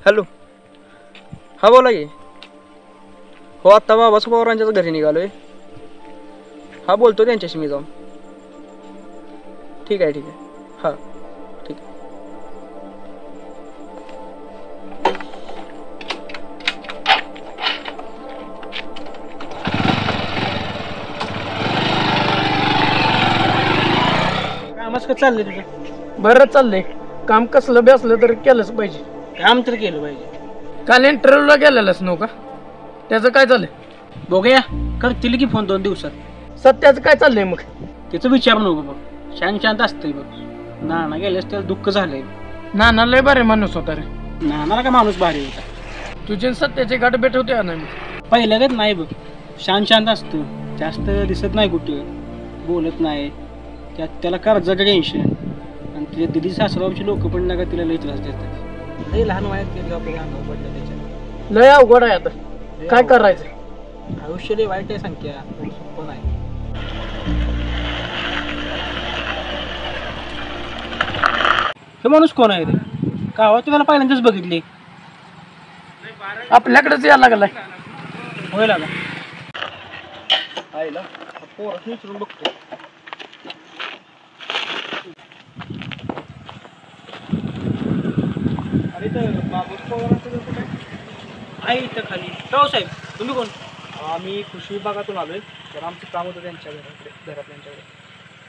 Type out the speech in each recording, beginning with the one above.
Hello, हा बोला की. हो आत्ता बाबासाहेब पवारांच्याच घरी निघालोय. हा बोलतो त्यांच्याशी मी जाऊन. ठीक आहे ठीक आहे. हां ठीक आहे. कामच कसं चाललंय तुझं? बरं चाललंय. काम कसलं बी असलं तर केलंच पाहिजे. काम तर केलं पाहिजे. काल इंटरव्ह्यूला गेलेलास नव्ह का? त्याचं काय झालंय? बघूया, करतील की फोन 2 दिवसात. सत्याचं काय चाललंय मग? त्याचं विचार नको बघ. शांत असतंय बघ. नाना गेल्यास त्याला दुःख झालंय. नाना लय बरे माणूस होता रे. नानाला का माणूस भारी होता. तुझे सत्याचे गाठ भेट होते ना? पहिल्यागत नाही बघ. शांत असतो. जास्त दिसत नाही कुठं, बोलत नाही. त्याला कर्जाचं टेन्शन. आणि तुझ्या दिदी सासरावची लोक पण ना का तिला लई त्रास देतात. लई लहान वयात केलं आपल्याला अंगावर पडलं त्याच्या. लय अवघड आहे आता. काय करायचं? आयुष्य लई वाईट आहे संख्या. सोपं नाही. हे माणूस कोण आहे रे? गावात त्याला पहिल्यांदाच बघितले. आपल्याकडेच यायला लागलाय. होय लागा. आईला पोरासनी विचारून बघतो. अरे तर बाबासाहेब पवारांचं कसं काय? आहे इथं खाली. राव साहेब, तुम्ही कोण? आम्ही कृषी विभागातून आलोय. तर आमचं काम होतं त्यांच्या घरातल्यांच्याकडे.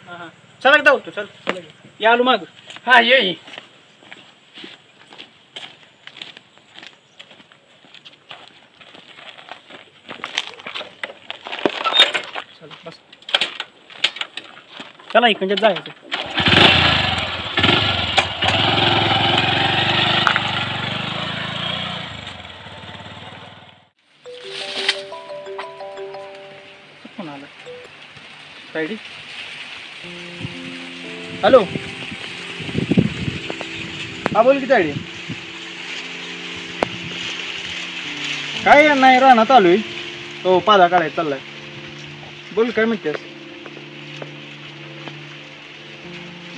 हां हां, चला एकदा होतो. चल या आलो माग. हा ये. चल बस. चला इकडच्यात जायचं. फोन आला. तायडी. हॅलो, हा बोल की तायडी. काय नाही, रानात आलोय. हो, पाला काढायला चाललाय. बोल, काय म्हणतेस?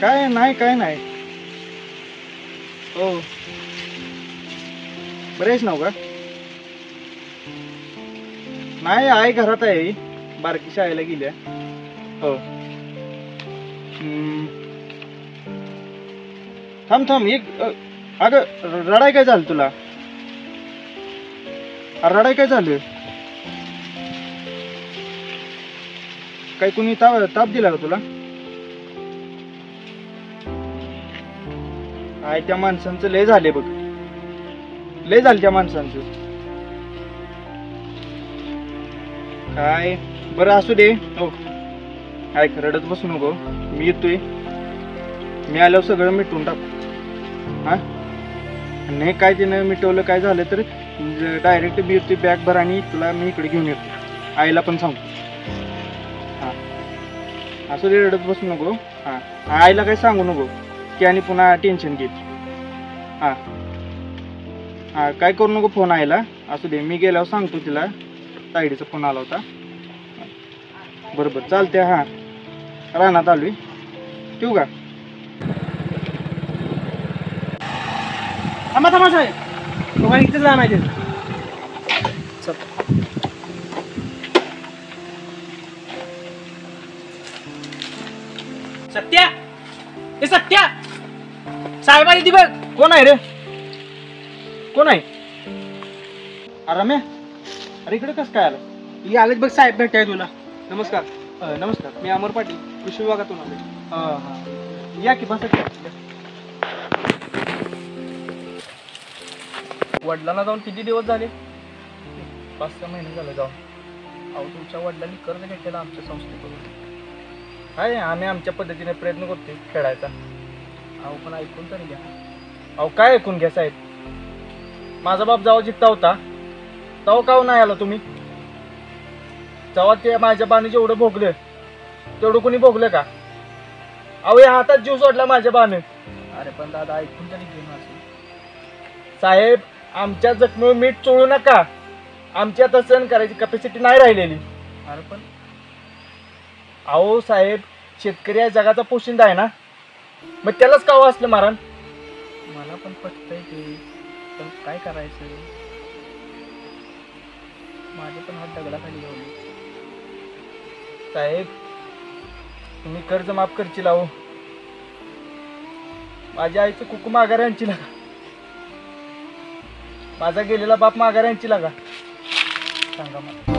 काय नाही. हो, बरेच नाव का? नाही, आई घरात आहे. बारकी शाळेला गेल्या. हो. थांब एक. अगं रडाय काय झालं तुला? रडाय काय झालं? काही कुणी ताप दिला का तुला? आय त्या माणसांचं लय झाले बघ. लय झालं त्या माणसांचं. काय बरं असू दे. हो, काय रडत बसू नको. मी येतोय. मी आल्यावर सगळं मिटवून टाकू. हा, नाही काय तिनं मिटवलं काय झालं तर डायरेक्ट मी येतोय बॅग भर आणि तुला मी इकडे घेऊन येतो. आईला पण सांगतो. हां, असू दे, रडत बसू नको. हां, आईला काही सांगू नको की आणि पुन्हा टेन्शन घेत. हां हां, काय करू नको फोन आईला. असू दे, मी गेल्यावर सांगतो तिला. तायडीचा फोन आला होता. बरोबर चालते. हां, रानात आलोय. ठेवू का? थांबा साहेब, तुम्हाला इथेच राहणार. चल. सत्या, हे सत्या साहेब आली ती बघ. कोण आहे रे? कोण आहे? रम्या, अरे इकडे कसं काय आलं? ही आलेच बघ साहेब भेटाय तुला. नमस्कार. नमस्कार, मी अमर पाटील, कृषी विभागातून आलो. हां, या की बसा. वडिलांना जाऊन किती दिवस झाले? 5-6 महिने झाले जाऊन. अहो, तुमच्या वडिलांनी कर्ज घेतलेलं आमच्या संस्थेकडून. काय आम्ही आमच्या पद्धतीने प्रयत्न करतोय खेळायचा. अहो पण ऐकून तरी घ्या. अहो काय ऐकून घ्या साहेब? माझा बाप जेव्हा जिद्दा होता तेव्हा का नाही आला तुम्ही? जेव्हा ते माझ्या बाने जेवढं भोगलं तेवढं कोणी भोगलं का? अहो या हातात जीव सोडला माझ्या बाने. अरे पण दादा ऐकून तरी घे माझं. साहेब, आमच्या जखमेवर मीठ चोळू नका. आमची आता सहन करायची कॅपॅसिटी नाही राहिलेली. अरे पण अहो साहेब, शेतकरी या जगाचा पोशिंदा आहे ना, मग त्यालाच कावं असलं मारण. मला पण पटतंय ते, आता काय करायचं? माझे पण हात दगडाखाली लावले. साहेब, तुम्ही कर्ज माफ करची लावू. माझ्या आईचं कुकू माघारी आणची लागा. माझा गेलेला बाप माघारी आणची लागा. सांगा मला.